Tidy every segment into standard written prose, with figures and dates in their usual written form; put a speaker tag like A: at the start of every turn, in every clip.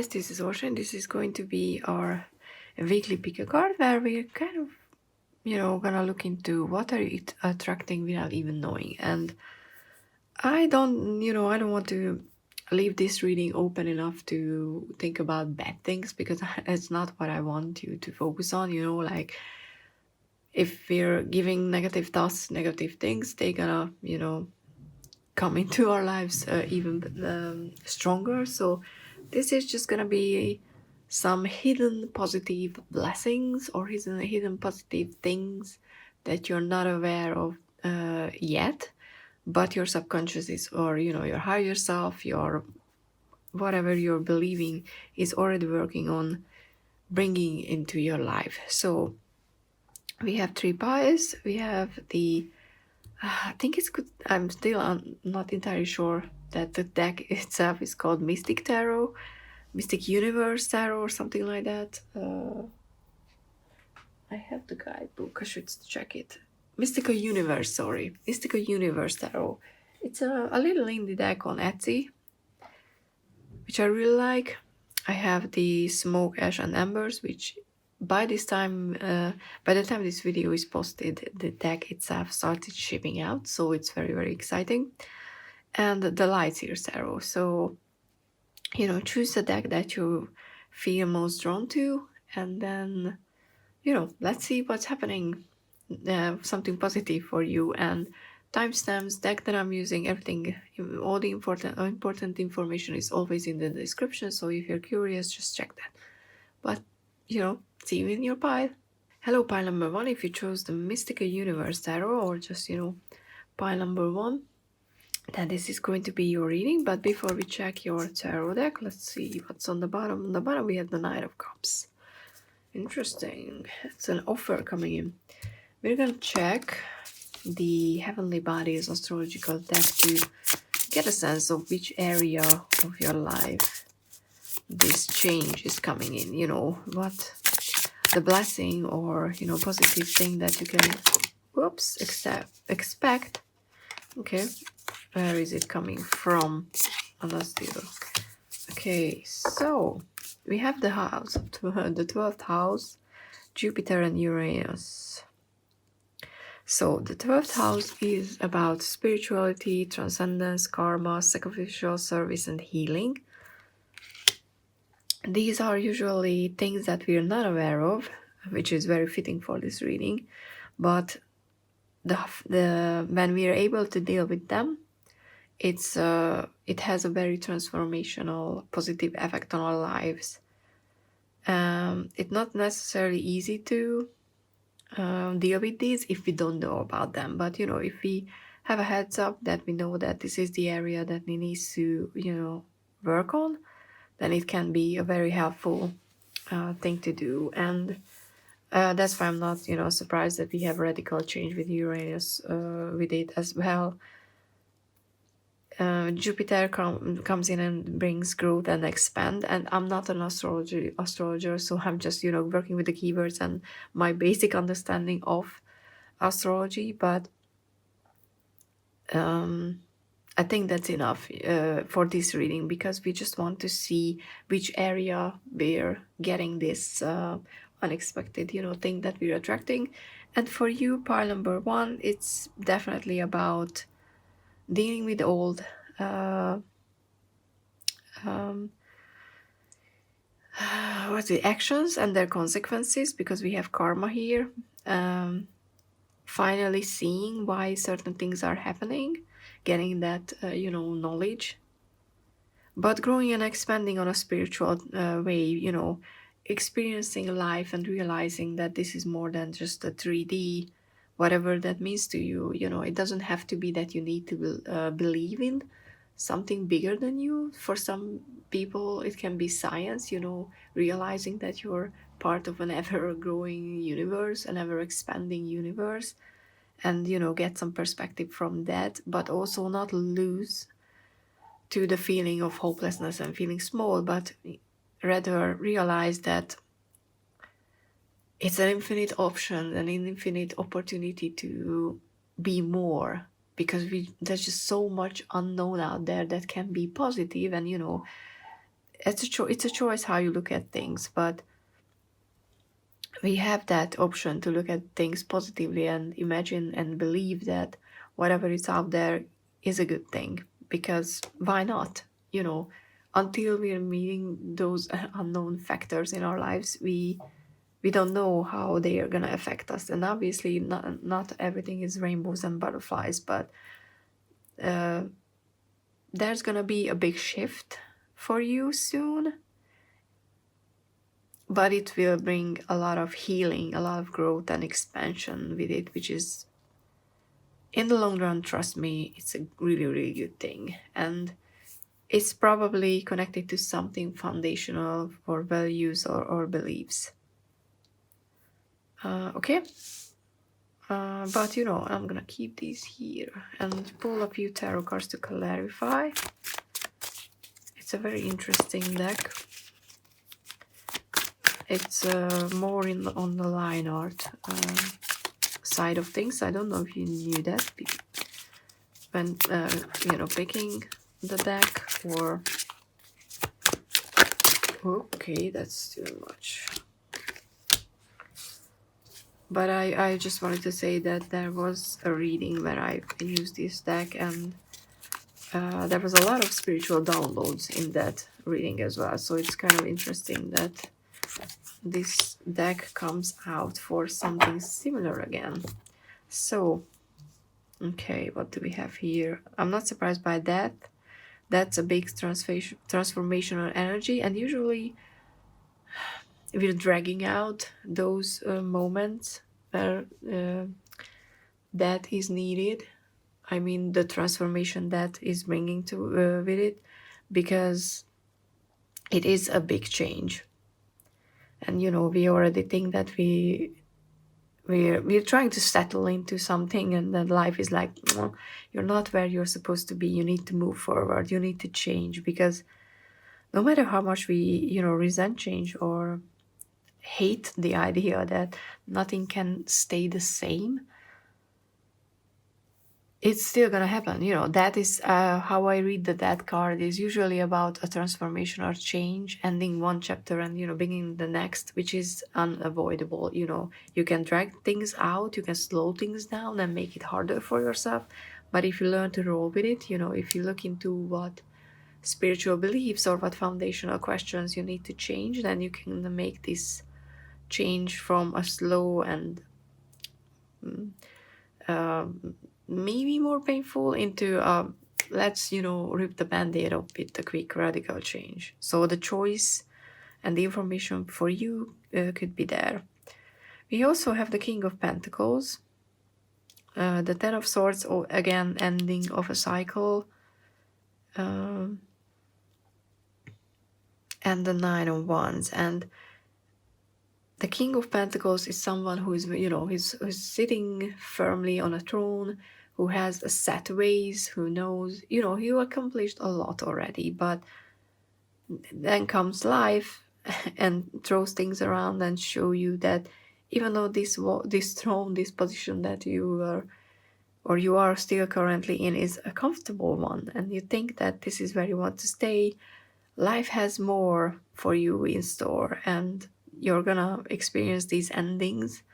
A: guys, this is Ocean. This is going to be our weekly pick a card where we're kind of, gonna look into what are you attracting without even knowing. And I don't want to leave this reading open enough to think about bad things because it's not what I want you to focus on, like if we're giving negative thoughts, negative things, they're gonna, come into our lives even stronger. So this is just gonna be some hidden positive blessings or hidden positive things that you're not aware of yet, but your subconscious is, or your higher self, your whatever you're believing is already working on bringing into your life. So we have 3 pies. We have the I think it's good. I'm still not entirely sure that the deck itself is called Mystic Tarot, Mystic Universe Tarot, or something like that. I have the guidebook. I should check it. Mystical Universe, sorry. Mystical Universe Tarot. It's a little indie deck on Etsy, which I really like. I have the Smoke, Ash, and Embers, which by the time this video is posted, the deck itself started shipping out, so it's very, very exciting. And the Light Seer Tarot. So, choose a deck that you feel most drawn to, and then, let's see what's happening. Something positive for you. And timestamps, deck that I'm using, everything, all the important information is always in the description. So if you're curious, just check that. But, see you in your pile. Hello, pile number 1. If you chose the Mystical Universe Tarot, or just, pile number 1, then this is going to be your reading. But before we check your tarot deck, let's see what's on the bottom. On the bottom, we have the Knight of Cups. Interesting. It's an offer coming in. We're going to check the Heavenly Bodies Astrological deck to get a sense of which area of your life this change is coming in. What the blessing or, positive thing that you can, expect. Okay. Where is it coming from? Okay, so we have the house, the 12th house, Jupiter and Uranus. So the 12th house is about spirituality, transcendence, karma, sacrificial service, and healing. These are usually things that we are not aware of, which is very fitting for this reading. But when we are able to deal with them, it has a very transformational, positive effect on our lives. It's not necessarily easy to deal with these if we don't know about them. But, if we have a heads up that we know that this is the area that we need to, work on, then it can be a very helpful thing to do. And that's why I'm not, surprised that we have radical change with Uranus with it as well. Jupiter comes in and brings growth and expand, and I'm not an astrologer, so I'm just working with the keywords and my basic understanding of astrology. But I think that's enough for this reading, because we just want to see which area we're getting this unexpected thing that we're attracting. And for you, pile number 1, it's definitely about dealing with old actions and their consequences, because we have karma here. Finally seeing why certain things are happening, getting that knowledge, but growing and expanding on a spiritual way, experiencing life and realizing that this is more than just a 3D, whatever that means to you. It doesn't have to be that you need to believe in something bigger than you. For some people, it can be science, realizing that you're part of an ever-growing universe, an ever-expanding universe, and, get some perspective from that, but also not lose to the feeling of hopelessness and feeling small, but rather realize that it's an infinite option, an infinite opportunity to be more, because there's just so much unknown out there that can be positive. And it's a choice how you look at things, but we have that option to look at things positively and imagine and believe that whatever is out there is a good thing, because why not? You know, until we are meeting those unknown factors in our lives, we don't know how they are going to affect us. And obviously not everything is rainbows and butterflies, but there's going to be a big shift for you soon, but it will bring a lot of healing, a lot of growth and expansion with it, which is, in the long run, trust me, it's a really, really good thing. And it's probably connected to something foundational for values or beliefs. Okay. But you know, I'm gonna keep these here and pull a few tarot cards to clarify. It's a very interesting deck. It's more on the line art side of things. I don't know if you knew that when you know, picking the deck, or okay, that's too much. But I just wanted to say that there was a reading where I used this deck, and there was a lot of spiritual downloads in that reading as well. So it's kind of interesting that this deck comes out for something similar again. So, okay, what do we have here? I'm not surprised by that. That's a big transformational energy, and usually we're dragging out those moments where that is needed. I mean, the transformation that is bringing to with it, because it is a big change. And you know, we already think that we're trying to settle into something, and then life is like, well, you're not where you're supposed to be. You need to move forward. You need to change, because no matter how much we, you know, resent change or hate the idea that nothing can stay the same, it's still gonna happen. You know, that is how I read that card is usually about a transformation or change, ending one chapter and, you know, beginning the next, which is unavoidable. You know, you can drag things out, you can slow things down and make it harder for yourself, but if you learn to roll with it, you know, if you look into what spiritual beliefs or what foundational questions you need to change, then you can make this change from a slow and maybe more painful into let's, you know, rip the band-aid off with a quick radical change. So the choice and the information for you could be there. We also have the King of Pentacles, the Ten of Swords, or again, ending of a cycle, and the Nine of Wands. And the King of Pentacles is someone who is, you know, who's sitting firmly on a throne, who has a set ways, who knows, you know, he accomplished a lot already, but then comes life and throws things around and show you that even though this throne, this position that you were or you are still currently in is a comfortable one, and you think that this is where you want to stay, life has more for you in store, and you're gonna experience these endings.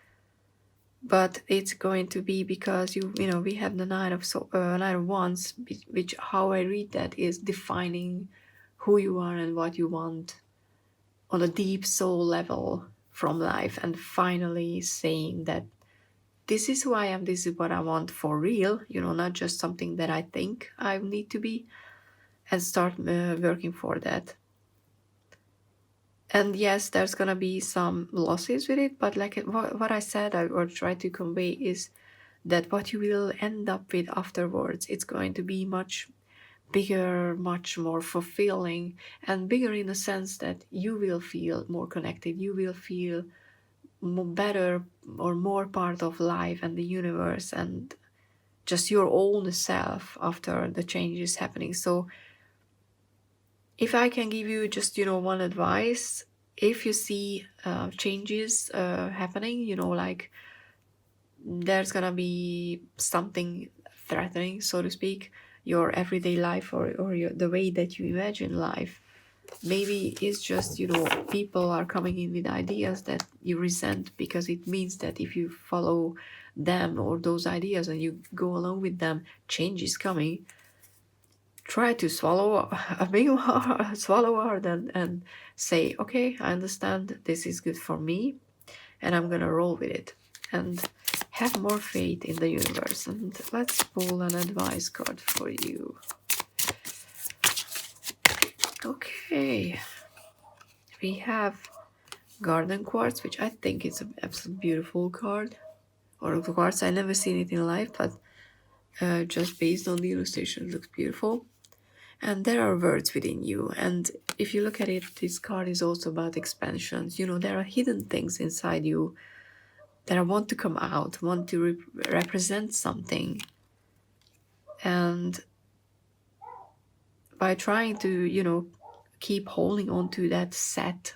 A: But it's going to be because you know, we have the Nine of Wands, which, how I read that, is defining who you are and what you want on a deep soul level from life, and finally saying that this is who I am, this is what I want for real, you know, not just something that I think I need to be, and start working for that. And yes, there's gonna be some losses with it, but like what I said, or try to convey, is that what you will end up with afterwards, it's going to be much bigger, much more fulfilling, and bigger in the sense that you will feel more connected, you will feel better or more part of life and the universe and just your own self after the change is happening. So if I can give you just, you know, one advice, if you see changes happening, you know, like there's gonna be something threatening, so to speak, your everyday life or the way that you imagine life, Maybe it's just, you know, people are coming in with ideas that you resent, because it means that if you follow them or those ideas and you go along with them, change is coming. Try to swallow a big swallow hard and say, okay, I understand this is good for me and I'm gonna roll with it, and have more faith in the universe. And let's pull an advice card for you. Okay, we have garden quartz, which I think is an absolute beautiful card, or quartz. I never seen it in life, but just based on the illustration, it looks beautiful. And there are words within you, and if you look at it, this card is also about expansions. You know, there are hidden things inside you that want to come out, want to represent something. And by trying to, you know, keep holding on to that set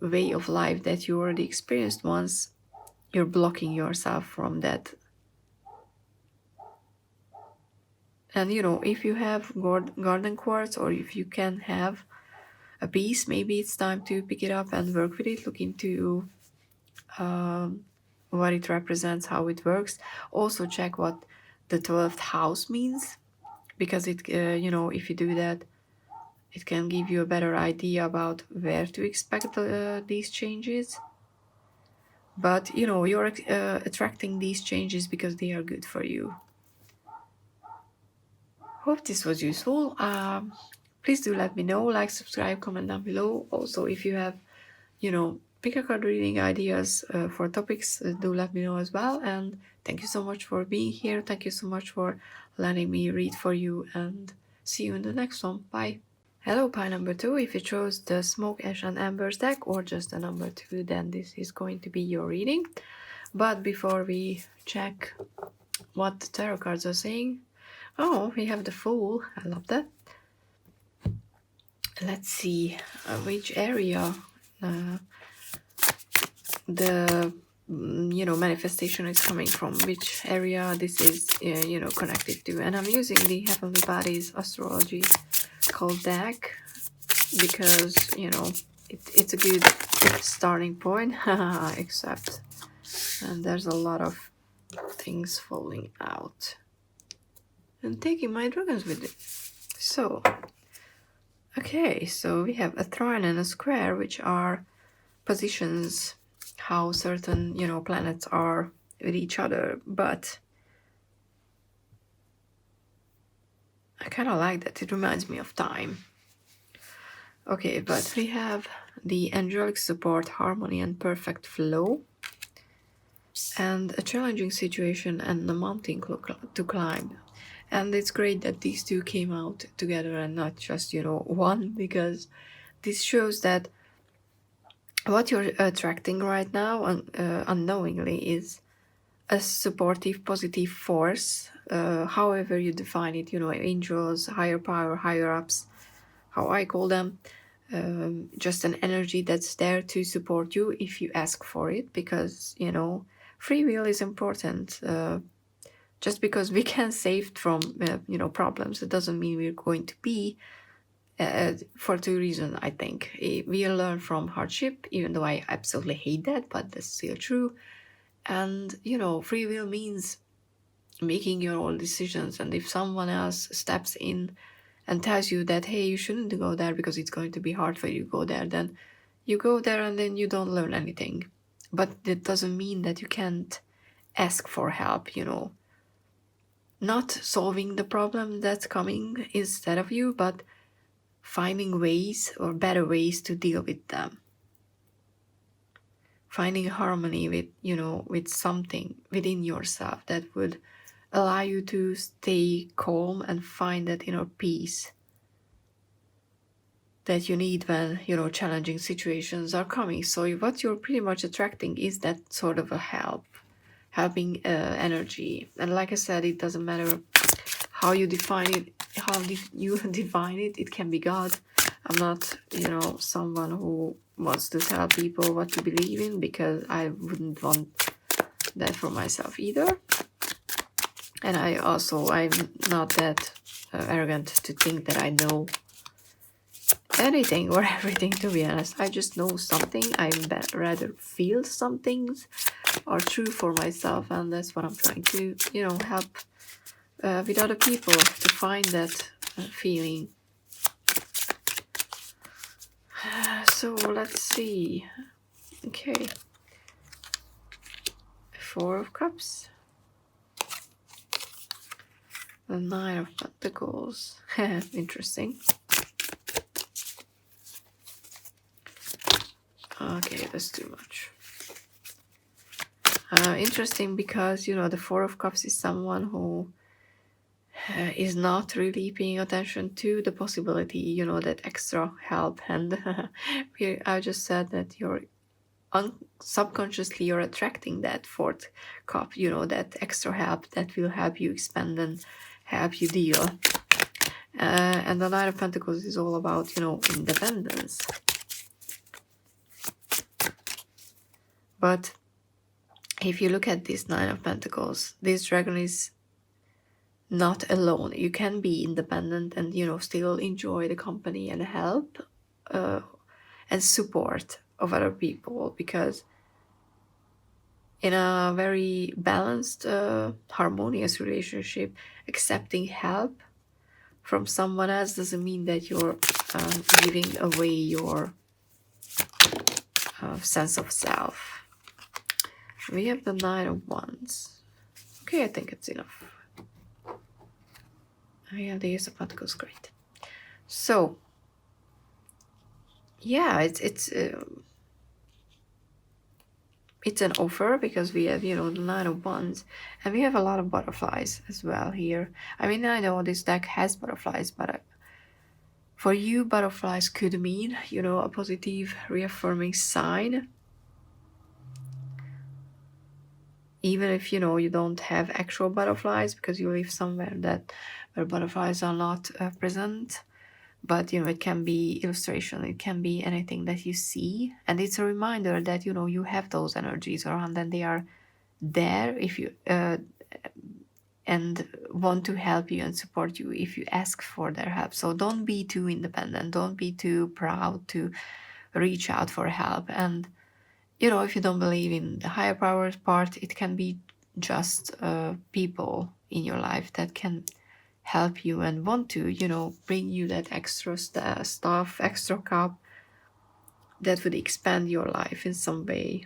A: way of life that you already experienced once, you're blocking yourself from that. And, you know, if you have garden quartz, or if you can have a piece, maybe it's time to pick it up and work with it. Look into what it represents, how it works. Also check what the 12th house means, because it, you know, if you do that, it can give you a better idea about where to expect these changes. But, you know, you're attracting these changes because they are good for you. Hope this was useful. Please do let me know, like, subscribe, comment down below. Also, if you have, you know, pick a card reading ideas for topics, do let me know as well. And thank you so much for being here. Thank you so much for letting me read for you, and see you in the next one. Bye. Hello, pile number 2. If you chose the Smoke, Ash and Embers deck, or just the number 2, then this is going to be your reading. But before we check what the tarot cards are saying, oh, we have the Fool. I love that. Let's see which area the you know, manifestation is coming from, which area this is you know, connected to. And I'm using the Heavenly Bodies Astrological deck because, you know, it's a good starting point. Except, and there's a lot of things falling out, and taking my dragons with it. So okay, so we have a trine and a square, which are positions, how certain, you know, planets are with each other. But I kind of like that. It reminds me of time. Okay, but we have the angelic support, harmony and perfect flow, and a challenging situation and a mountain to climb. And it's great that these two came out together and not just, you know, one, because this shows that what you're attracting right now, unknowingly, is a supportive, positive force, however you define it, you know, angels, higher power, higher ups, how I call them, just an energy that's there to support you if you ask for it, because, you know, free will is important. Just because we can save from, you know, problems, it doesn't mean we're going to be, for two reasons, I think. We learn from hardship, even though I absolutely hate that, but that's still true. And, you know, free will means making your own decisions. And if someone else steps in and tells you that, hey, you shouldn't go there because it's going to be hard for you to go there, then you go there and then you don't learn anything. But that doesn't mean that you can't ask for help, you know. Not solving the problem that's coming instead of you, but finding ways or better ways to deal with them. Finding harmony with, you know, with something within yourself that would allow you to stay calm and find that inner peace that you need when, you know, challenging situations are coming. So what you're pretty much attracting is that sort of a helping energy. And like I said, it doesn't matter how you define it, it can be God. I'm not, you know, someone who wants to tell people what to believe in, because I wouldn't want that for myself either. And I'm not that arrogant to think that I know anything or everything, to be honest. I just know something. I rather feel some things are true for myself, and that's what I'm trying to, you know, help with other people to find that feeling. So let's see. Okay. 4 of Cups. The 9 of Pentacles. Interesting. Okay, that's too much. Interesting because, you know, the 4 of Cups is someone who is not really paying attention to the possibility, you know, that extra help. And I just said that you're subconsciously you're attracting that 4th cup, you know, that extra help that will help you expand and help you deal. And the 9 of Pentacles is all about, you know, independence. But if you look at this 9 of Pentacles, this dragon is not alone. You can be independent and, you know, still enjoy the company and help and support of other people, because in a very balanced, harmonious relationship, accepting help from someone else doesn't mean that you're giving away your sense of self. We have the 9 of Wands. Okay, I think it's enough. I have the Ace of Pentacles, great. So, yeah, it's an offer, because we have, you know, the 9 of Wands, and we have a lot of butterflies as well here. I mean, I know this deck has butterflies, but for you, butterflies could mean, you know, a positive, reaffirming sign. Even if, you know, you don't have actual butterflies because you live somewhere where butterflies are not present. But, you know, it can be illustration, it can be anything that you see. And it's a reminder that, you know, you have those energies around and they are there if you and want to help you and support you if you ask for their help. So don't be too independent, don't be too proud to reach out for help. And, you know, if you don't believe in the higher powers part, it can be just people in your life that can help you and want to, you know, bring you that extra stuff, extra cup that would expand your life in some way.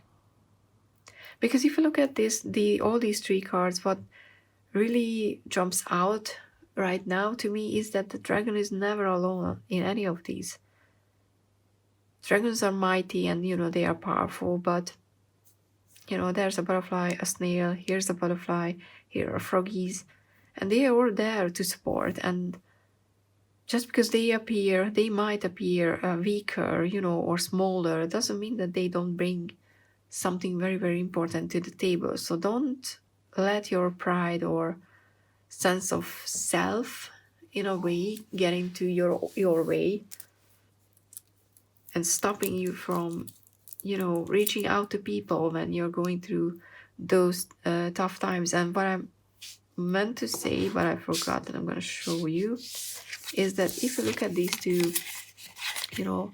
A: Because if you look at this, all these 3 cards, what really jumps out right now to me is that the dragon is never alone in any of these. Dragons are mighty and, you know, they are powerful, but, you know, there's a butterfly, a snail, here's a butterfly, here are froggies, and they are all there to support. And just because they might appear weaker, you know, or smaller, doesn't mean that they don't bring something very, very important to the table. So don't let your pride or sense of self, in a way, get into your way and stopping you from, you know, reaching out to people when you're going through those tough times. And what I meant to say, but I forgot, and I'm going to show you, is that if you look at these 2, you know,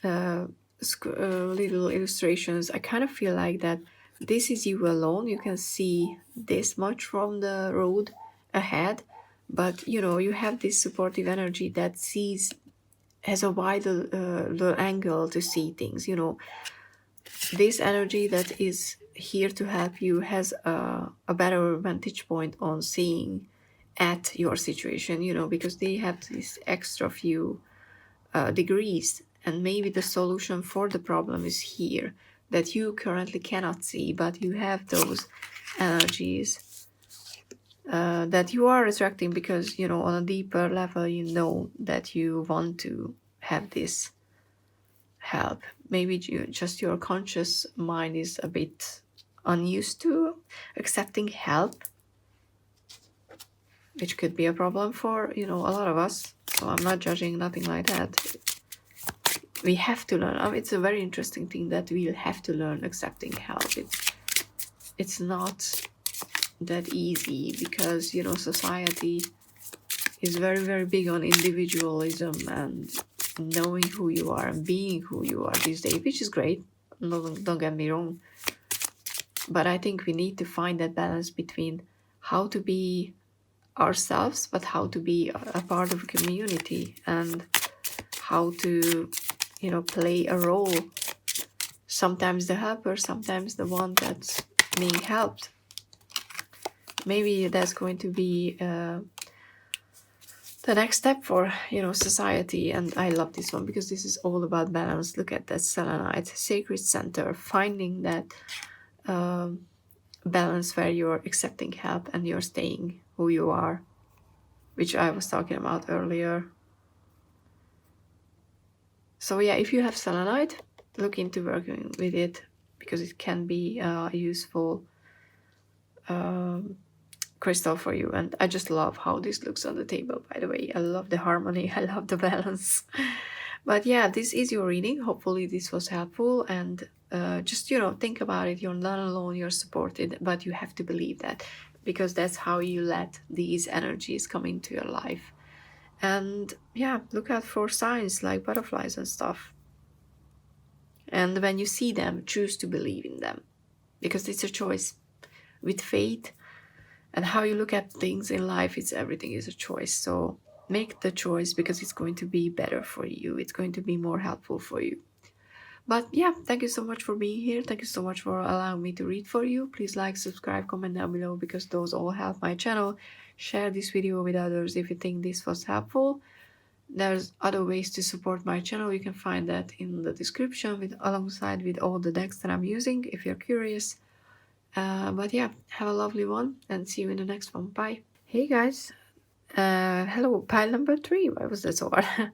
A: little illustrations, I kind of feel like that this is you alone. You can see this much from the road ahead, but, you know, you have this supportive energy that has a wider angle to see things. You know, this energy that is here to help you has a better vantage point on seeing at your situation, you know, because they have this extra few degrees, and maybe the solution for the problem is here that you currently cannot see, but you have those energies that you are attracting because, you know, on a deeper level, you know that you want to have this help. Maybe just your conscious mind is a bit unused to accepting help, which could be a problem for, you know, a lot of us. So I'm not judging, nothing like that. We have to learn. I mean, it's a very interesting thing that we'll have to learn accepting help. It's not that easy because, you know, society is very, very big on individualism and knowing who you are and being who you are these days, which is great. Don't get me wrong. But I think we need to find that balance between how to be ourselves, but how to be a part of a community, and how to, you know, play a role. Sometimes the helper, sometimes the one that's being helped. Maybe that's going to be the next step for, you know, society. And I love this one because this is all about balance. Look at that selenite, sacred center, finding that balance where you're accepting help and you're staying who you are, which I was talking about earlier. So yeah, if you have selenite, look into working with it, because it can be a useful crystal for you. And I just love how this looks on the table, by the way. I love the harmony, I love the balance. But yeah, this is your reading. Hopefully this was helpful, and just, you know, think about it. You're not alone, you're supported, but you have to believe that, because that's how you let these energies come into your life. And yeah, look out for signs like butterflies and stuff. And when you see them, choose to believe in them, because it's a choice. With faith and how you look at things in life, it's everything is a choice. So make the choice, because it's going to be better for you. It's going to be more helpful for you. But yeah, thank you so much for being here. Thank you so much for allowing me to read for you. Please like, subscribe, comment down below, because those all help my channel. Share this video with others if you think this was helpful. There's other ways to support my channel. You can find that in the description, alongside with all the decks that I'm using, if you're curious. But yeah, have a lovely one, and see you in the next one. Bye. Hey guys, hello, pile number 3. Why was that so hard?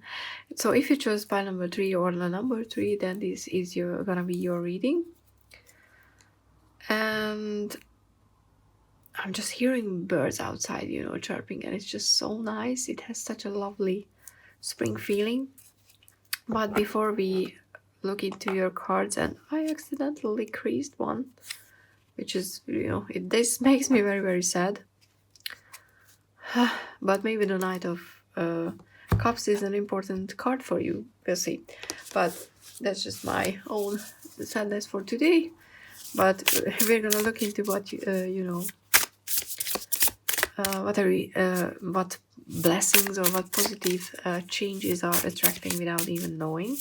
A: So if you chose pile number 3 or the number 3, then this is gonna be your reading. And I'm just hearing birds outside, you know, chirping, and it's just so nice. It has such a lovely spring feeling. But before we look into your cards, and I accidentally creased one, which is, you know, this makes me very, very sad. But maybe the Knight of Cups is an important card for you. We'll see. But that's just my own sadness for today. But we're gonna look into what you know, what blessings or what positive changes are attracting without even knowing.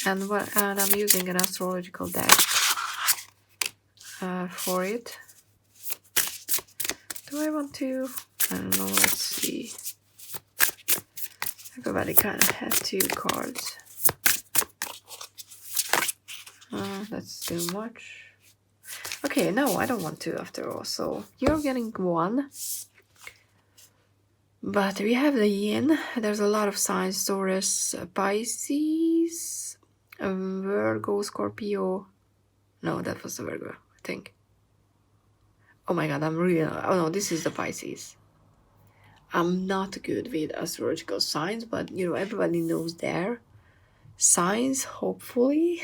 A: And I'm using an astrological deck for it. Do I want to? I don't know, let's see. Everybody kind of has 2 cards. That's too much. Okay, no, I don't want to after all. So you're getting 1. But we have the yin. There's a lot of signs: Taurus, Pisces, Virgo, Scorpio. No, that was the Virgo, I think. Oh my god, I'm really... Oh no, this is the Pisces. I'm not good with astrological signs, but you know, everybody knows their signs, hopefully.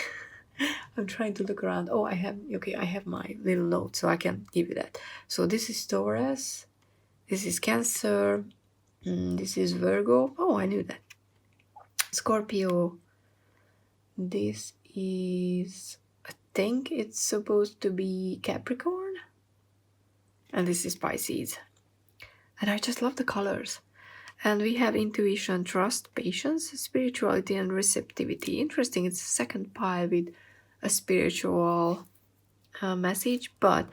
A: I'm trying to look around. Oh, I have my little note, so I can give you that. So this is Taurus, this is Cancer, this is Virgo. Oh, I knew that. Scorpio. This is, I think it's supposed to be Capricorn. And this is Pisces. And I just love the colors. And we have intuition, trust, patience, spirituality, and receptivity. Interesting, it's the second pile with a spiritual message, but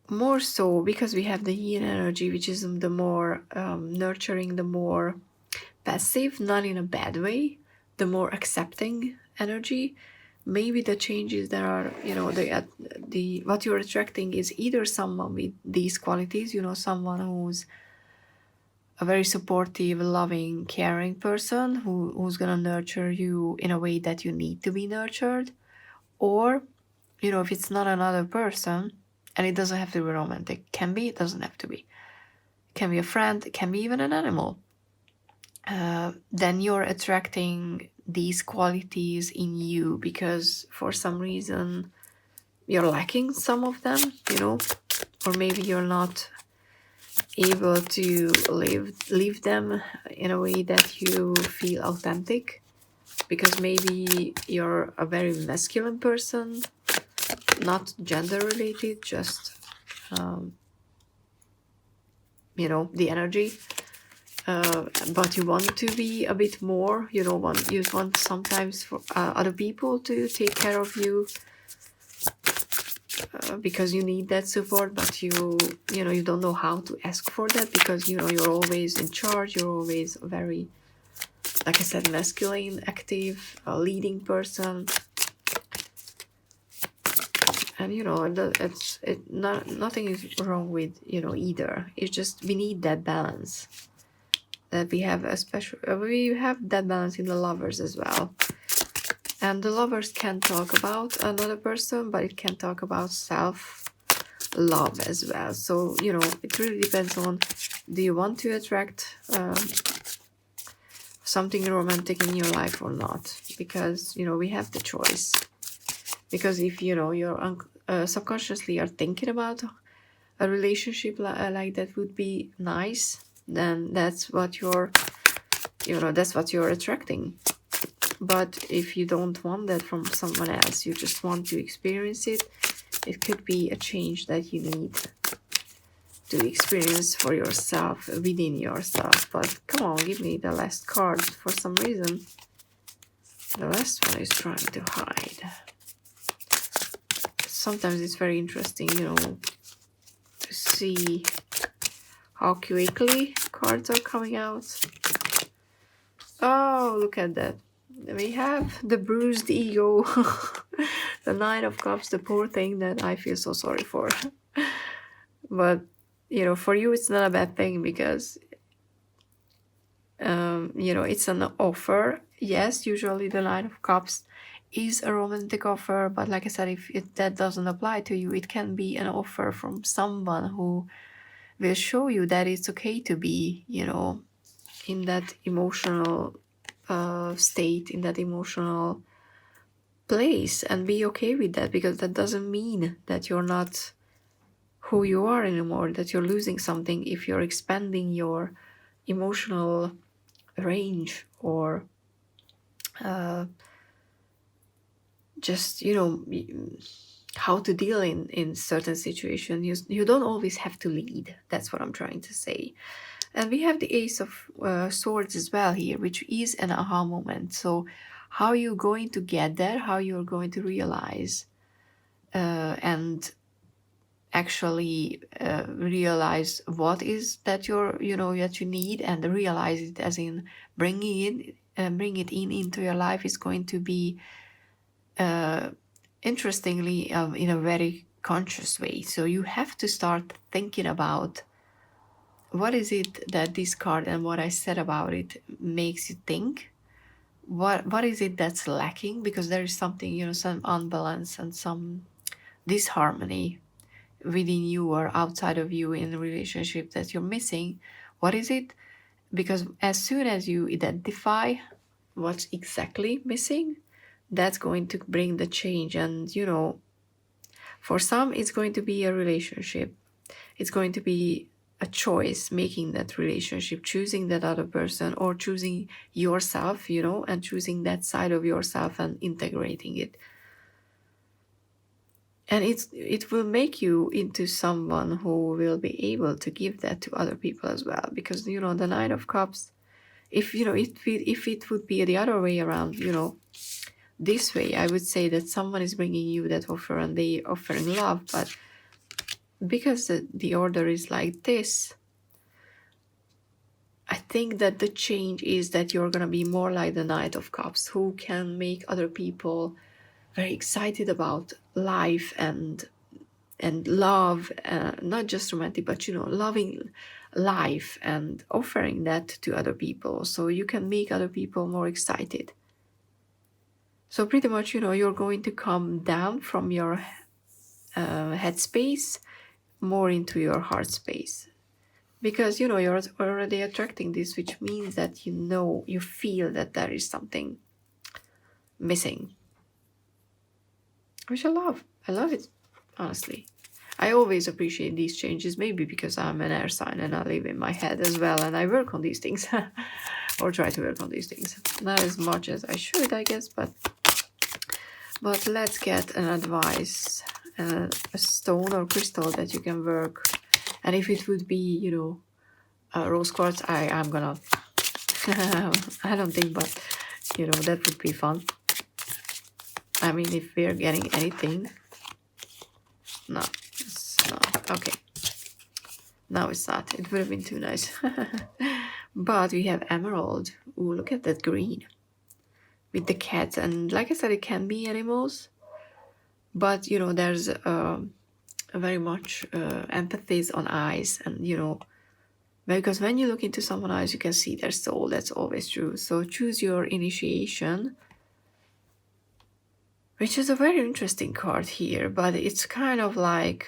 A: more so because we have the yin energy, which is the more nurturing, the more passive, not in a bad way, the more accepting energy. Maybe the changes that are, you know, what you're attracting is either someone with these qualities, you know, someone who's a very supportive, loving, caring person who's gonna nurture you in a way that you need to be nurtured. Or, you know, if it's not another person, and it doesn't have to be romantic, can be, it doesn't have to be, it can be a friend, it can be even an animal, then you're attracting these qualities in you because for some reason you're lacking some of them, you know, or maybe you're not able to live them in a way that you feel authentic, because maybe you're a very masculine person, not gender related, just you know, the energy, but you want to be a bit more, you know, you want sometimes for other people to take care of you, because you need that support, but you know, you don't know how to ask for that, because you know, you're always in charge, you're always very, like I said, masculine, active, leading person. And you know, nothing is wrong with, you know, either. It's just we need that balance, that we have a special, we have that balance in the lovers as well. And the lovers can talk about another person, but it can talk about self-love as well. So, you know, it really depends on, do you want to attract something romantic in your life or not? Because, you know, we have the choice. Because if, you know, you're subconsciously are thinking about a relationship like that would be nice, then that's what you're, you know, that's what you're attracting. But if you don't want that from someone else, you just want to experience it, it could be a change that you need to experience for yourself, within yourself. But come on, give me the last card. For some reason, the last one is trying to hide. Sometimes it's very interesting, you know, to see how quickly cards are coming out. Oh, look at that. We have the bruised ego. The Nine of Cups, the poor thing that I feel so sorry for. But, you know, for you it's not a bad thing, because, you know, it's an offer. Yes, usually the Nine of Cups is a romantic offer, but like I said, if that doesn't apply to you, it can be an offer from someone who will show you that it's okay to be, you know, in that emotional state, in that emotional place, and be okay with that, because that doesn't mean that you're not who you are anymore, that you're losing something if you're expanding your emotional range, or just, you know, how to deal in certain situations. You don't always have to lead. That's what I'm trying to say. And we have the Ace of Swords as well here, which is an aha moment. So how you're going to get there, how you're going to realize and actually realize what is that you're, you know, that you need, and realize it, as in bring it in into your life, is going to be interestingly in a very conscious way. So you have to start thinking about, what is it that this card and what I said about it makes you think? What is it that's lacking? Because there is something, you know, some unbalance and some disharmony within you or outside of you in a relationship that you're missing. What is it? Because as soon as you identify what's exactly missing, that's going to bring the change. And, you know, for some, it's going to be a relationship. It's going to be a choice, making that relationship, choosing that other person, or choosing yourself, you know, and choosing that side of yourself and integrating it. And it will make you into someone who will be able to give that to other people as well. Because, you know, the Nine of Cups, if, you know, if it would be the other way around, you know, this way, I would say that someone is bringing you that offer and they offering love. But because the order is like this, I think that the change is that you're going to be more like the Knight of Cups, who can make other people very excited about life and love, not just romantic, but, you know, loving life and offering that to other people, so you can make other people more excited. So pretty much, you know, you're going to come down from your head space more into your heart space, because, you know, you're already attracting this, which means that, you know, you feel that there is something missing, which I love it, honestly. I always appreciate these changes, maybe because I'm an air sign and I live in my head as well, and I work on these things, or try to work on these things. Not as much as I should, I guess, but let's get an advice, a stone or crystal that you can work. And if it would be, you know, rose quartz, I'm gonna, I don't think, but, you know, that would be fun. I mean, if we're getting anything, no, it's not, okay. No, it's not. It would have been too nice. But we have emerald. Ooh, look at that green. With the cats. And like I said, it can be animals. But, you know, there's very much empathy on eyes. And, you know, because when you look into someone's eyes, you can see their soul. That's always true. So choose your initiation. Which is a very interesting card here. But it's kind of like...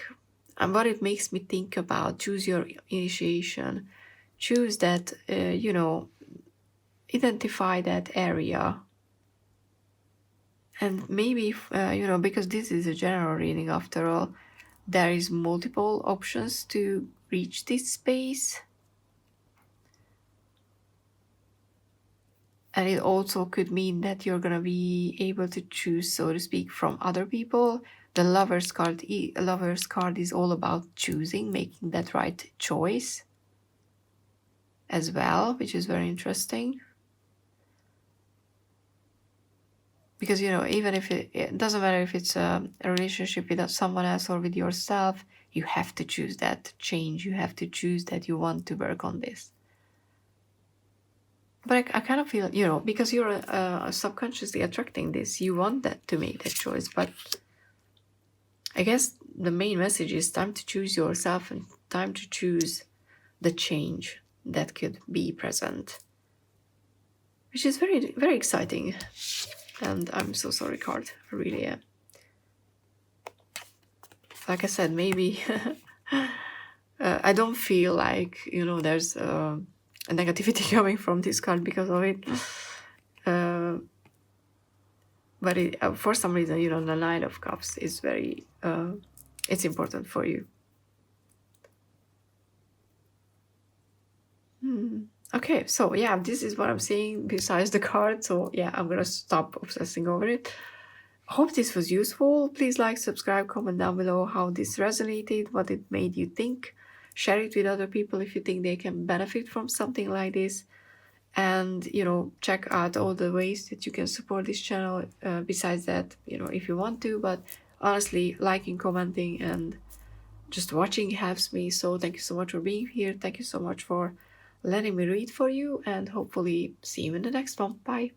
A: And what it makes me think about, choose your initiation. Choose that, you know, identify that area. And maybe, you know, because this is a general reading after all, there is multiple options to reach this space. And it also could mean that you're going to be able to choose, so to speak, from other people. The Lover's card is all about choosing, making that right choice as well, which is very interesting. Because, you know, even if it doesn't matter if it's a relationship with someone else or with yourself, you have to choose that change. You have to choose that you want to work on this. But I kind of feel, you know, because you're subconsciously attracting this, you want that to make that choice. But I guess the main message is time to choose yourself and time to choose the change that could be present. Which is very, very exciting. And I'm so sorry, card. I really am. Like I said, maybe I don't feel like, you know, there's a negativity coming from this card because of it. But for some reason, you know, the Nine of Cups is very, it's important for you. Okay, so yeah, this is what I'm seeing besides the card. So yeah, I'm gonna stop obsessing over it. Hope this was useful. Please like, subscribe, comment down below how this resonated, what it made you think. Share it with other people if you think they can benefit from something like this. And, you know, check out all the ways that you can support this channel besides that, you know, if you want to. But honestly, liking, commenting, and just watching helps me. So thank you so much for being here. Thank you so much for letting me read for you. And hopefully see you in the next one. Bye.